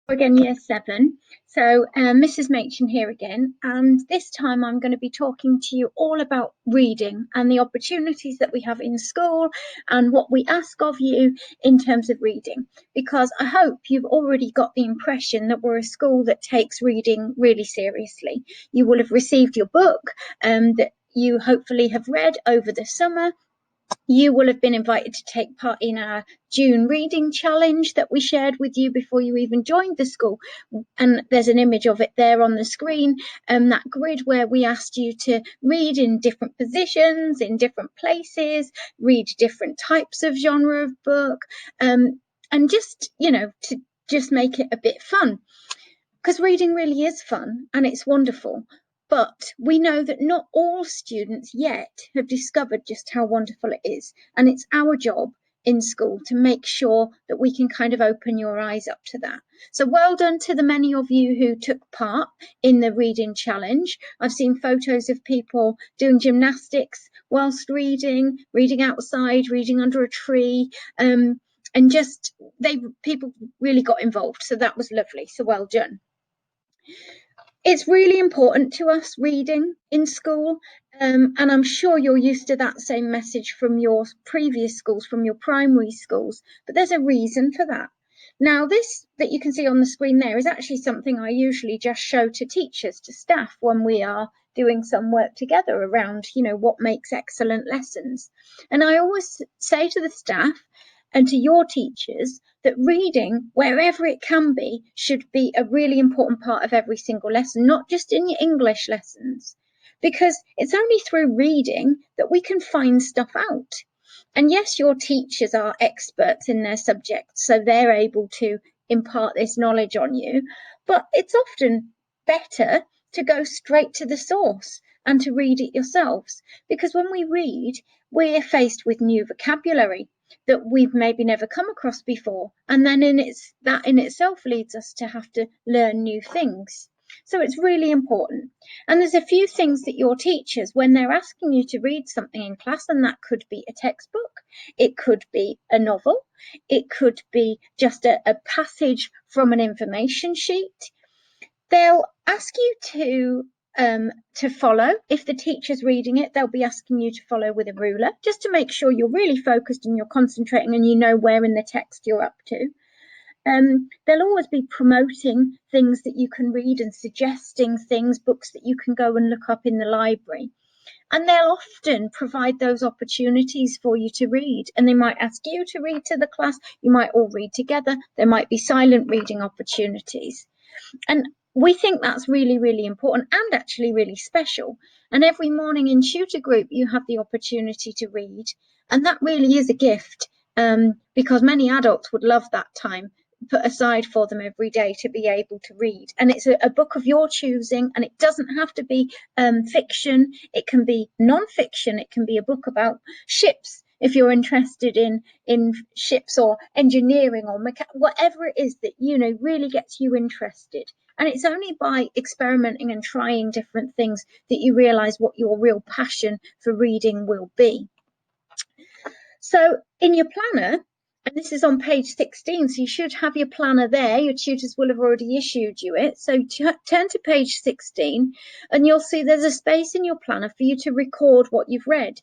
Again, year seven. So, Mrs. Machin here again, and this time I'm going to be talking to you all about reading and the opportunities that we have in school and what we ask of you in terms of reading. Because I hope you've already got the impression that we're a school that takes reading really seriously. You will have received your book that you hopefully have read over the summer. You will have been invited to take part in our June reading challenge that we shared with you before you even joined the school. And there's an image of it there on the screen, that grid where we asked you to read in different positions, in different places, read different types of genre of book, and just, to just make it a bit fun. Because reading really is fun and it's wonderful. But we know that not all students yet have discovered just how wonderful it is. And it's our job in school to make sure that we can kind of open your eyes up to that. So well done to the many of you who took part in the reading challenge. I've seen photos of people doing gymnastics whilst reading outside, reading under a tree, and just people really got involved. So that was lovely. So well done. It's really important to us reading in school, and I'm sure you're used to that same message from your previous schools, from your primary schools, but there's a reason for that. Now, this that you can see on the screen there is actually something I usually just show to teachers, to staff, when we are doing some work together around, what makes excellent lessons. And I always say to the staff and to your teachers that reading, wherever it can be, should be a really important part of every single lesson, not just in your English lessons, because it's only through reading that we can find stuff out. And yes, your teachers are experts in their subject, so they're able to impart this knowledge on you, but it's often better to go straight to the source and to read it yourselves, because when we read, we're faced with new vocabulary that we've maybe never come across before, and then that in itself leads us to have to learn new things. So it's really important. And there's a few things that your teachers, when they're asking you to read something in class, and that could be a textbook, it could be a novel, it could be just a passage from an information sheet, they'll ask you to follow. If the teacher's reading it, they'll be asking you to follow with a ruler, just to make sure you're really focused and you're concentrating and you know where in the text you're up to. They'll always be promoting things that you can read and suggesting things, books that you can go and look up in the library. And they'll often provide those opportunities for you to read. And they might ask you to read to the class. You might all read together. There might be silent reading opportunities. And we think that's really, really important and actually really special. And every morning in tutor group, you have the opportunity to read. And that really is a gift, because many adults would love that time put aside for them every day to be able to read. And it's a book of your choosing, and it doesn't have to be fiction. It can be non-fiction. It can be a book about ships, if you're interested in ships, or engineering, or whatever it is that really gets you interested. And it's only by experimenting and trying different things that you realize what your real passion for reading will be. So in your planner, and this is on page 16, so you should have your planner there. Your tutors will have already issued you it. So turn to page 16 and you'll see there's a space in your planner for you to record what you've read.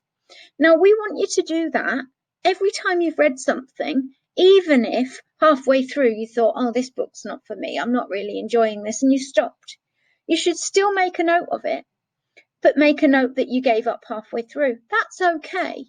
Now, we want you to do that every time you've read something, even if halfway through you thought, oh, this book's not for me, I'm not really enjoying this, and you stopped. You should still make a note of it, but make a note that you gave up halfway through. That's okay.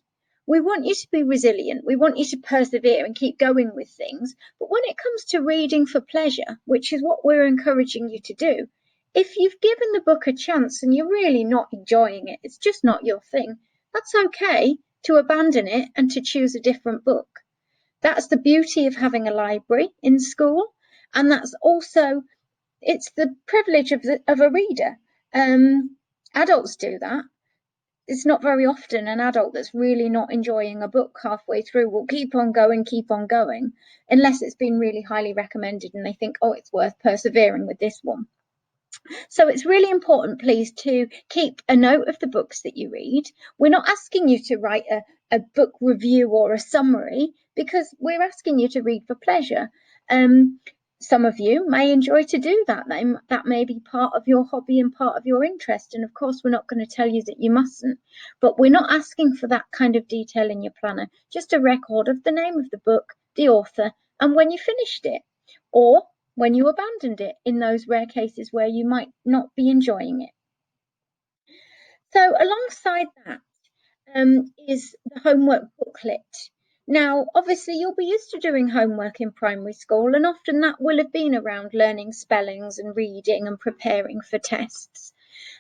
We want you to be resilient. We want you to persevere and keep going with things. But when it comes to reading for pleasure, which is what we're encouraging you to do, if you've given the book a chance and you're really not enjoying it, it's just not your thing, that's okay to abandon it and to choose a different book. That's the beauty of having a library in school. And that's also, it's the privilege of a reader. Adults do that. It's not very often an adult that's really not enjoying a book halfway through will keep on going, unless it's been really highly recommended and they think, oh, it's worth persevering with this one. So it's really important, please, to keep a note of the books that you read. We're not asking you to write a book review or a summary, because we're asking you to read for pleasure. Some of you may enjoy to do that. That may be part of your hobby and part of your interest. And of course, we're not going to tell you that you mustn't, but we're not asking for that kind of detail in your planner. Just a record of the name of the book, the author, and when you finished it, or when you abandoned it, in those rare cases where you might not be enjoying it. So alongside that is the homework booklet. Now, obviously, you'll be used to doing homework in primary school, and often that will have been around learning spellings and reading and preparing for tests.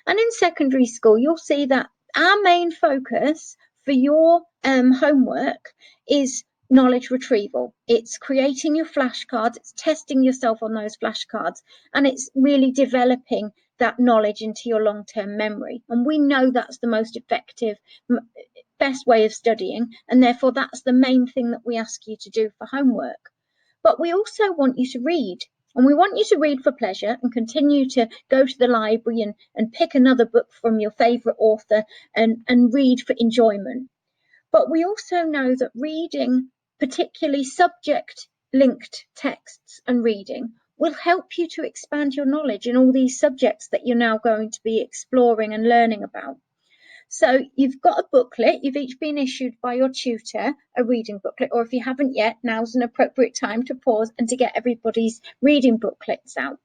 And in secondary school, you'll see that our main focus for your homework is knowledge retrieval. It's creating your flashcards, it's testing yourself on those flashcards, and it's really developing that knowledge into your long-term memory. And we know that's the most effective, best way of studying, and therefore that's the main thing that we ask you to do for homework. But we also want you to read, and we want you to read for pleasure and continue to go to the library and pick another book from your favourite author and read for enjoyment. But we also know that reading, particularly subject-linked texts and reading, will help you to expand your knowledge in all these subjects that you're now going to be exploring and learning about. So you've got a booklet, you've each been issued by your tutor a reading booklet, or if you haven't yet, now's an appropriate time to pause and to get everybody's reading booklets out.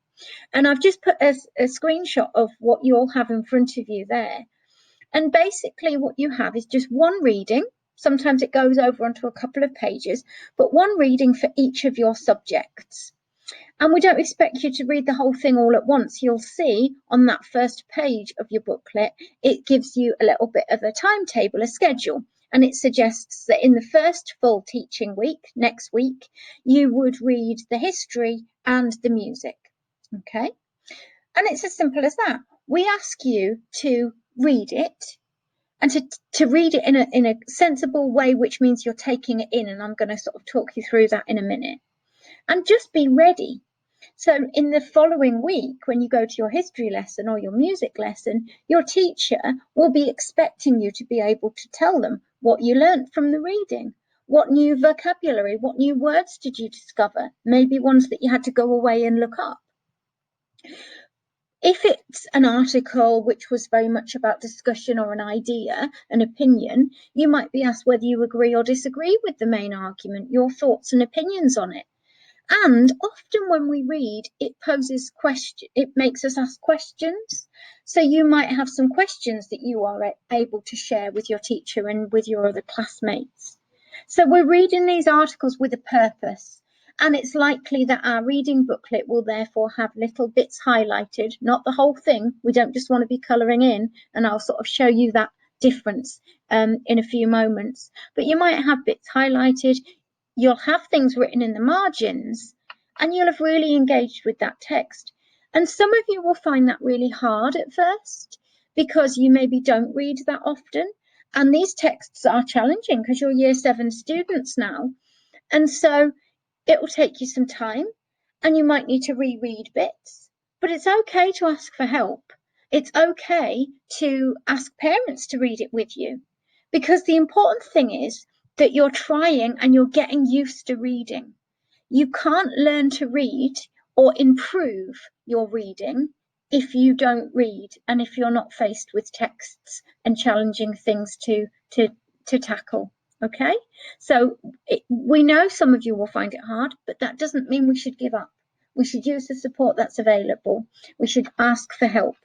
And I've just put a screenshot of what you all have in front of you there. And basically what you have is just one reading. Sometimes it goes over onto a couple of pages, but one reading for each of your subjects. And we don't expect you to read the whole thing all at once. You'll see on that first page of your booklet, it gives you a little bit of a timetable, a schedule. And it suggests that in the first full teaching week, next week, you would read the history and the music. Okay? And it's as simple as that. We ask you to read it and to read it in a sensible way, which means you're taking it in. And I'm going to sort of talk you through that in a minute. And just be ready. So in the following week, when you go to your history lesson or your music lesson, your teacher will be expecting you to be able to tell them what you learnt from the reading. What new vocabulary, what new words did you discover? Maybe ones that you had to go away and look up. If it's an article which was very much about discussion or an idea, an opinion, you might be asked whether you agree or disagree with the main argument, your thoughts and opinions on it. And often when we read, it makes us ask questions. So you might have some questions that you are able to share with your teacher and with your other classmates. So we're reading these articles with a purpose. And it's likely that our reading booklet will therefore have little bits highlighted, not the whole thing. We don't just want to be colouring in, and I'll sort of show you that difference in a few moments. But you might have bits highlighted. You'll have things written in the margins, and you'll have really engaged with that text. And some of you will find that really hard at first because you maybe don't read that often. And these texts are challenging because you're year 7 students now. And so it will take you some time and you might need to reread bits, but it's okay to ask for help. It's okay to ask parents to read it with you, because the important thing is that you're trying and you're getting used to reading. You can't learn to read or improve your reading if you don't read and if you're not faced with texts and challenging things to tackle. Okay, so we know some of you will find it hard, but that doesn't mean we should give up. We should use the support that's available. We should ask for help.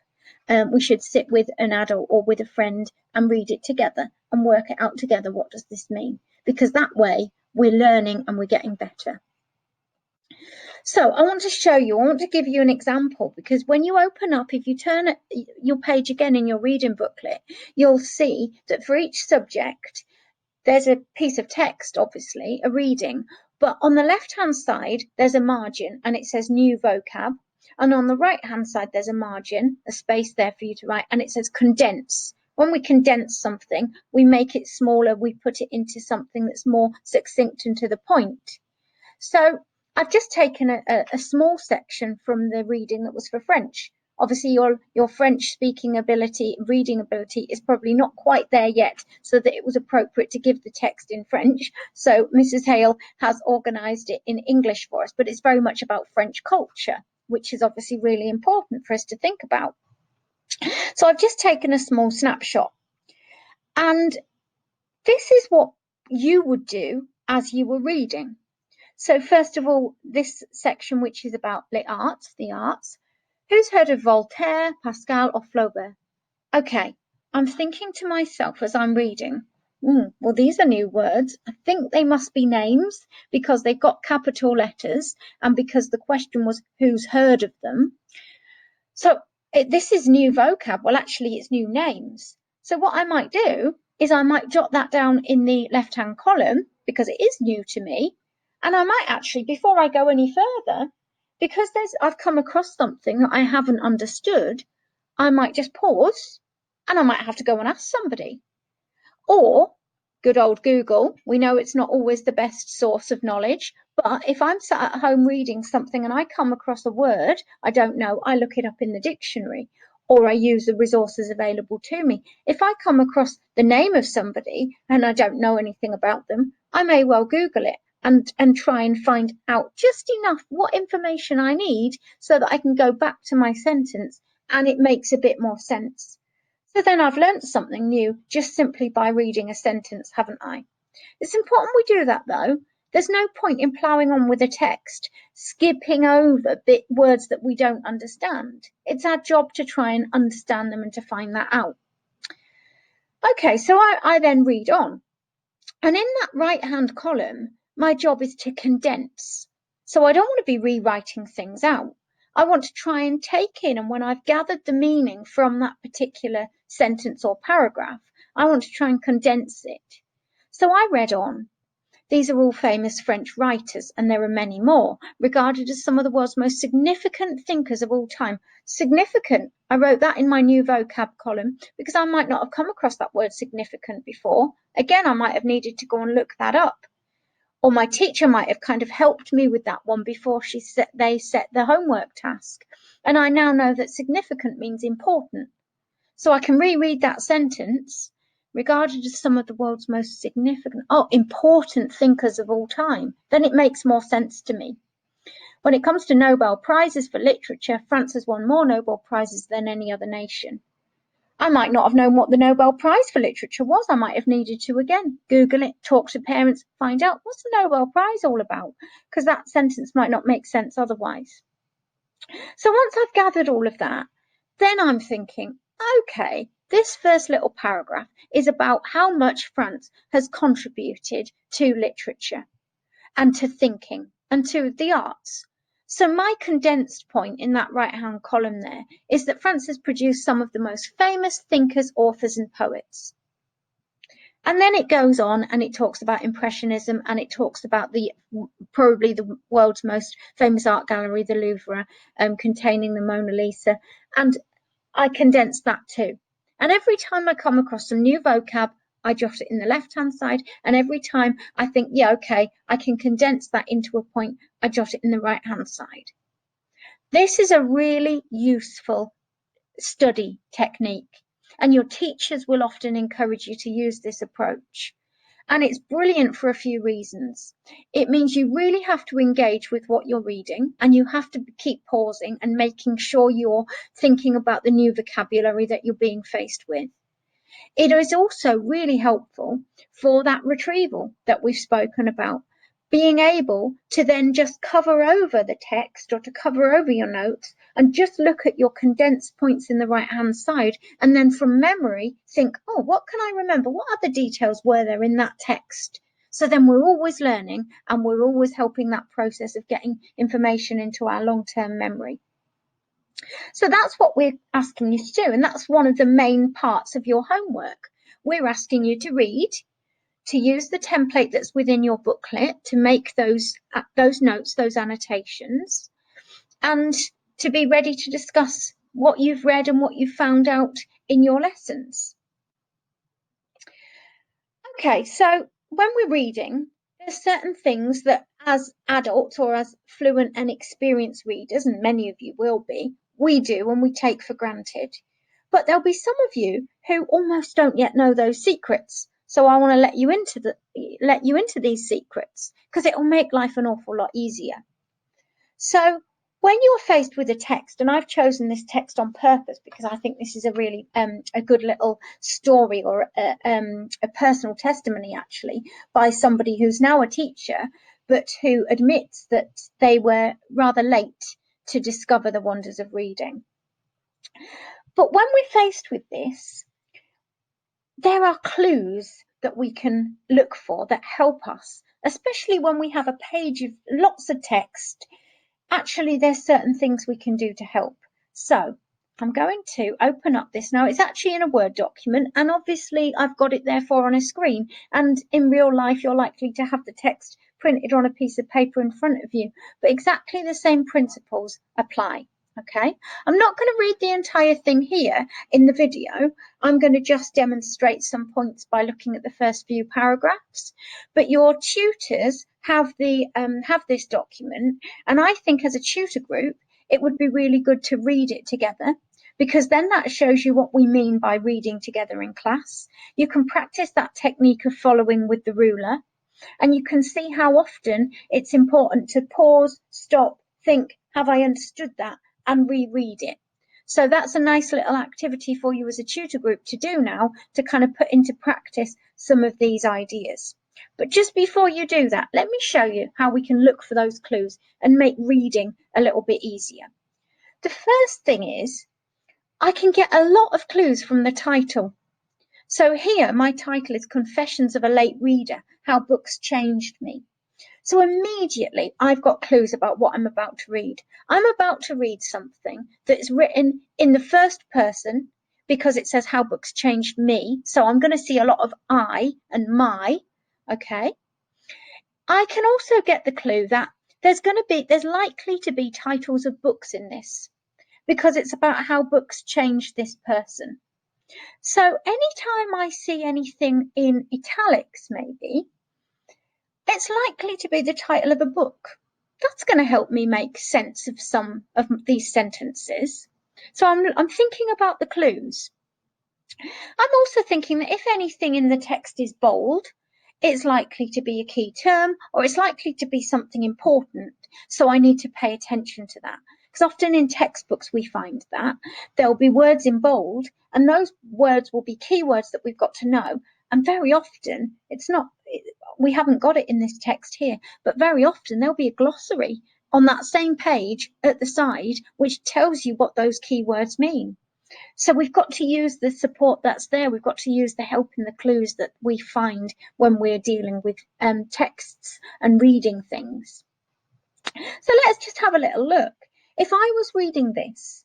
We should sit with an adult or with a friend and read it together and work it out together. What does this mean? Because that way we're learning and we're getting better. So I want to give you an example, because when you open up, if you turn your page again in your reading booklet, you'll see that for each subject, there's a piece of text, obviously, a reading, but on the left-hand side, there's a margin and it says new vocab. And on the right-hand side, there's a margin, a space there for you to write, and it says condense. When we condense something, we make it smaller, we put it into something that's more succinct and to the point. So I've just taken a small section from the reading that was for French, Obviously, your French speaking ability, reading ability is probably not quite there yet, so that it was appropriate to give the text in French. So Mrs. Hale has organised it in English for us, but it's very much about French culture, which is obviously really important for us to think about. So I've just taken a small snapshot, and this is what you would do as you were reading. So first of all, this section, which is about the arts. Who's heard of Voltaire, Pascal, or Flaubert? Okay, I'm thinking to myself as I'm reading, well, these are new words. I think they must be names because they've got capital letters and because the question was who's heard of them. So this is new vocab. Well, actually, it's new names. So what I might do is I might jot that down in the left-hand column because it is new to me. And I might actually, before I go any further, because I've come across something that I haven't understood, I might just pause and I might have to go and ask somebody. Or good old Google. We know it's not always the best source of knowledge, but if I'm sat at home reading something and I come across a word I don't know, I look it up in the dictionary or I use the resources available to me. If I come across the name of somebody and I don't know anything about them, I may well Google it and try and find out just enough what information I need so that I can go back to my sentence and it makes a bit more sense. So then I've learnt something new just simply by reading a sentence, haven't I? It's important we do that though. There's no point in ploughing on with a text, skipping over words that we don't understand. It's our job to try and understand them and to find that out. Okay, so I then read on. And in that right-hand column, my job is to condense. So I don't want to be rewriting things out. I want to try and take in, and when I've gathered the meaning from that particular sentence or paragraph, I want to try and condense it. So I read on. These are all famous French writers, and there are many more, regarded as some of the world's most significant thinkers of all time. Significant, I wrote that in my new vocab column because I might not have come across that word significant before. Again, I might have needed to go and look that up. Or my teacher might have kind of helped me with that one before they set the homework task. And I now know that significant means important. So I can reread that sentence, regarded as some of the world's most significant, important thinkers of all time. Then it makes more sense to me. When it comes to Nobel Prizes for literature, France has won more Nobel Prizes than any other nation. I might not have known what the Nobel Prize for literature was. I might have needed to, again, Google it, talk to parents, find out what's the Nobel Prize all about, because that sentence might not make sense otherwise. So once I've gathered all of that, then I'm thinking, okay, this first little paragraph is about how much France has contributed to literature and to thinking and to the arts. So my condensed point in that right-hand column there is that France has produced some of the most famous thinkers, authors, and poets. And then it goes on and it talks about Impressionism and it talks about probably the world's most famous art gallery, the Louvre, containing the Mona Lisa. And I condensed that too. And every time I come across some new vocab, I jot it in the left-hand side. And every time I think, yeah, okay, I can condense that into a point, I jot it in the right-hand side. This is a really useful study technique. And your teachers will often encourage you to use this approach. And it's brilliant for a few reasons. It means you really have to engage with what you're reading and you have to keep pausing and making sure you're thinking about the new vocabulary that you're being faced with. It is also really helpful for that retrieval that we've spoken about. Being able to then just cover over the text or to cover over your notes and just look at your condensed points in the right-hand side and then from memory think, oh, what can I remember? What other details were there in that text? So then we're always learning and we're always helping that process of getting information into our long-term memory. So that's what we're asking you to do. And that's one of the main parts of your homework. We're asking you to read, to use the template that's within your booklet to make those notes, those annotations, and to be ready to discuss what you've read and what you've found out in your lessons. Okay, so when we're reading, there's certain things that as adults or as fluent and experienced readers, and many of you will be, we do and we take for granted. But there'll be some of you who almost don't yet know those secrets. So I want to let you into these secrets, because it will make life an awful lot easier. So when you're faced with a text, and I've chosen this text on purpose because I think this is a really a good little story, or a personal testimony actually, by somebody who's now a teacher, but who admits that they were rather late to discover the wonders of reading. But when we're faced with this, there are clues that we can look for that help us, especially when we have a page of lots of text. Actually, there's certain things we can do to help. So I'm going to open up this now. It's actually in a Word document, and obviously I've got it therefore on a screen, and in real life you're likely to have the text printed on a piece of paper in front of you, but exactly the same principles apply. Okay, I'm not going to read the entire thing here in the video. I'm going to just demonstrate some points by looking at the first few paragraphs, but your tutors have this document, and I think as a tutor group it would be really good to read it together, because then that shows you what we mean by reading together in class. You can practice that technique of following with the ruler, and you can see how often it's important to pause, stop, think, have I understood that, and reread it. So that's a nice little activity for you as a tutor group to do now, to kind of put into practice some of these ideas. But just before you do that, let me show you how we can look for those clues and make reading a little bit easier. The first thing is, I can get a lot of clues from the title. So here, my title is Confessions of a Late Reader, How Books Changed Me. So immediately I've got clues about what I'm about to read. I'm about to read something that's written in the first person, because it says how books changed me. So I'm going to see a lot of I and my. Okay. I can also get the clue that there's likely to be titles of books in this, because it's about how books changed this person. So anytime I see anything in italics, maybe, it's likely to be the title of a book. That's going to help me make sense of some of these sentences. So I'm thinking about the clues. I'm also thinking that if anything in the text is bold, it's likely to be a key term, or it's likely to be something important. So I need to pay attention to that. Because often in textbooks we find that there'll be words in bold, and those words will be keywords that we've got to know. And very often we haven't got it in this text here, but very often there'll be a glossary on that same page at the side, which tells you what those keywords mean. So we've got to use the support that's there. We've got to use the help and the clues that we find when we're dealing with texts and reading things. So let's just have a little look. If I was reading this,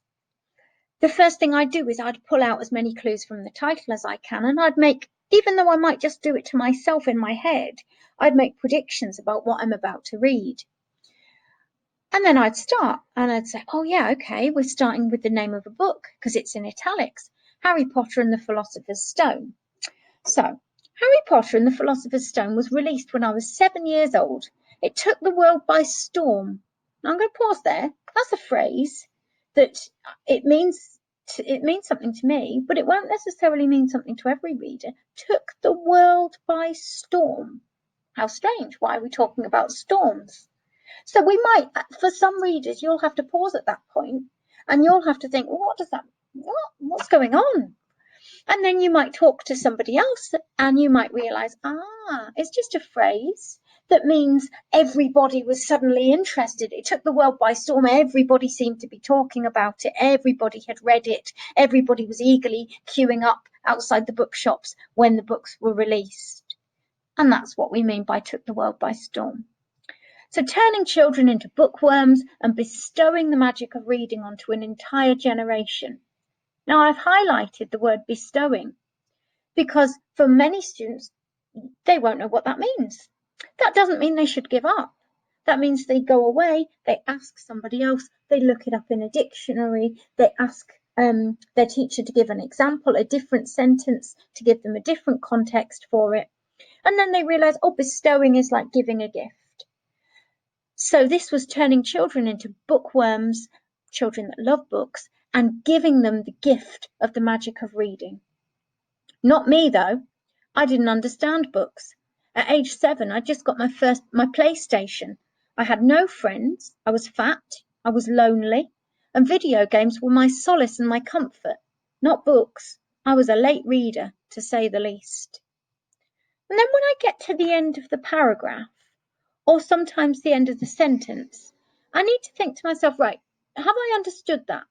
the first thing I'd do is I'd pull out as many clues from the title as I can, and I'd make, even though I might just do it to myself in my head, I'd make predictions about what I'm about to read. And then I'd start and I'd say, oh yeah, okay, we're starting with the name of a book because it's in italics, Harry Potter and the Philosopher's Stone. So Harry Potter and the Philosopher's Stone was released when I was 7 years old. It took the world by storm. Now I'm going to pause there. That's a phrase that it means something to me, but it won't necessarily mean something to every reader. Took the world by storm. How strange. Why are we talking about storms? So we might, for some readers, you'll have to pause at that point and you'll have to think, well, what's going on? And then you might talk to somebody else and you might realize, it's just a phrase that means everybody was suddenly interested. It took the world by storm. Everybody seemed to be talking about it. Everybody had read it. Everybody was eagerly queuing up outside the bookshops when the books were released. And that's what we mean by took the world by storm. So turning children into bookworms and bestowing the magic of reading onto an entire generation. Now I've highlighted the word bestowing because for many students, they won't know what that means. That doesn't mean they should give up. That means they go away, they ask somebody else, they look it up in a dictionary, they ask their teacher to give an example, a different sentence, to give them a different context for it. And then they realize, oh, bestowing is like giving a gift. So this was turning children into bookworms children that love books and giving them the gift of the magic of reading. Not me, though. I didn't understand books. At age 7, I just got my PlayStation. I had no friends. I was fat. I was lonely. And video games were my solace and my comfort, not books. I was a late reader, to say the least. And then when I get to the end of the paragraph, or sometimes the end of the sentence, I need to think to myself, right, have I understood that?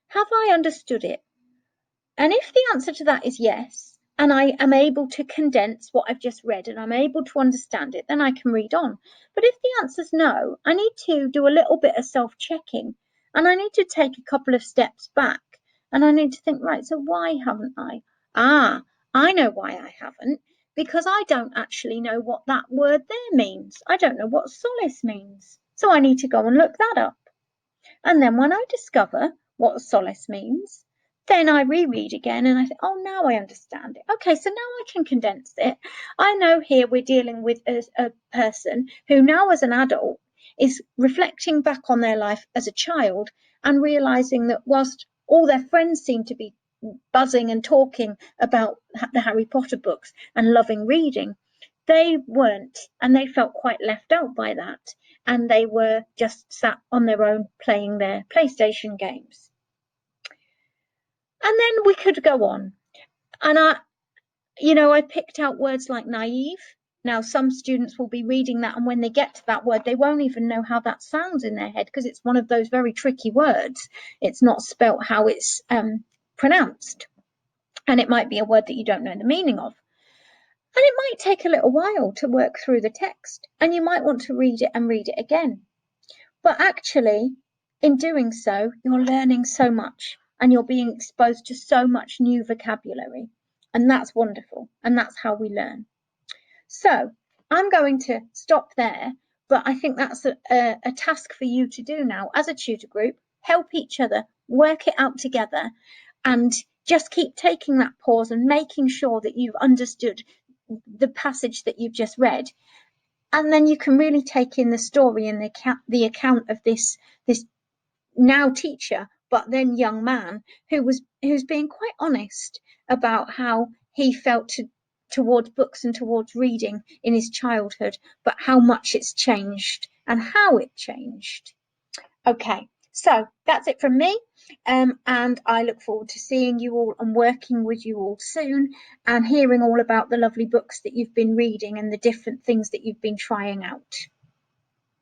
Have I understood it? And if the answer to that is yes, and I am able to condense what I've just read and I'm able to understand it, then I can read on. But if the answer's no, I need to do a little bit of self-checking and I need to take a couple of steps back and I need to think, right, so why haven't I? I know why I haven't, because I don't actually know what that word there means. I don't know what solace means. So I need to go and look that up. And then when I discover what solace means, then I reread again and I think, oh, now I understand it. Okay, so now I can condense it. I know here we're dealing with a person who now as an adult is reflecting back on their life as a child and realizing that whilst all their friends seem to be buzzing and talking about the Harry Potter books and loving reading, they weren't, and they felt quite left out by that. And they were just sat on their own playing their PlayStation games. And then we could go on. And I picked out words like naive. Now, some students will be reading that, and when they get to that word, they won't even know how that sounds in their head because it's one of those very tricky words. It's not spelt how it's pronounced. And it might be a word that you don't know the meaning of. And it might take a little while to work through the text, and you might want to read it and read it again. But actually, in doing so, you're learning so much and you're being exposed to so much new vocabulary. And that's wonderful. And that's how we learn. So I'm going to stop there, but I think that's a task for you to do now as a tutor group. Help each other, work it out together, and just keep taking that pause and making sure that you've understood the passage that you've just read. And then you can really take in the story and the account of this now teacher, but then young man who's being quite honest about how he felt towards books and towards reading in his childhood, but how much it's changed and how it changed. Okay, so that's it from me. And I look forward to seeing you all and working with you all soon and hearing all about the lovely books that you've been reading and the different things that you've been trying out.